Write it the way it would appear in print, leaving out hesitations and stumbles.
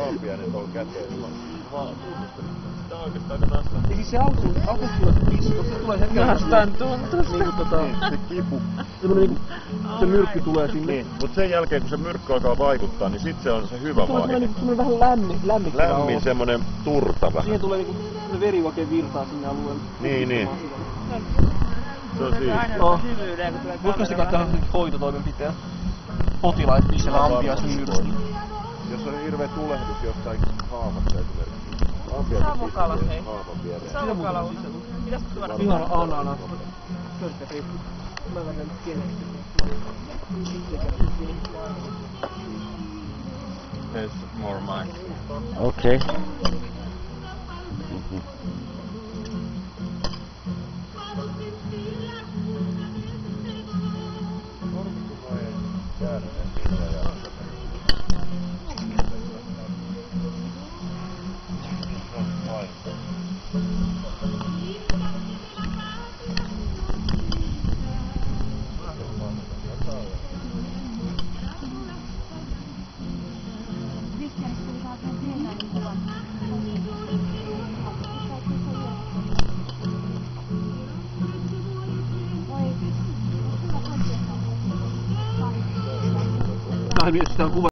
Ampiainet on käteen. Tää on oikeastaan aika nastaa. Ja siis se alkuun tulee se pisto, se tulee hetken Nastan tuntusta. Se kipu. Semmonen niinku, se myrkky tulee sinne. Niin, mut sen jälkeen kun se myrkky alkaa vaikuttaa, niin sit se on se hyvä vaihe. Semmonen vähän lämmittävä olo. Lämmin semmonen turta vähän. Siihen tulee niinku, se veri oikein virtaa sinne alueelle. Niin. Se on Aina siinä. hyvyyden, kun tulee Voitko sitten katsoa hoitotoimenpiteen? Potilaat, missä ampiaismyrsky. Jos on hirveä tulehdus jostain haavasta esimerkiksi. Savukala, hei. Haavan viereen. Savukala. Pitäisikö tuoda? Ihan anana. Körkkäri. Mä lähden keneksi. There's more mine. Okay. Sitä on kuva.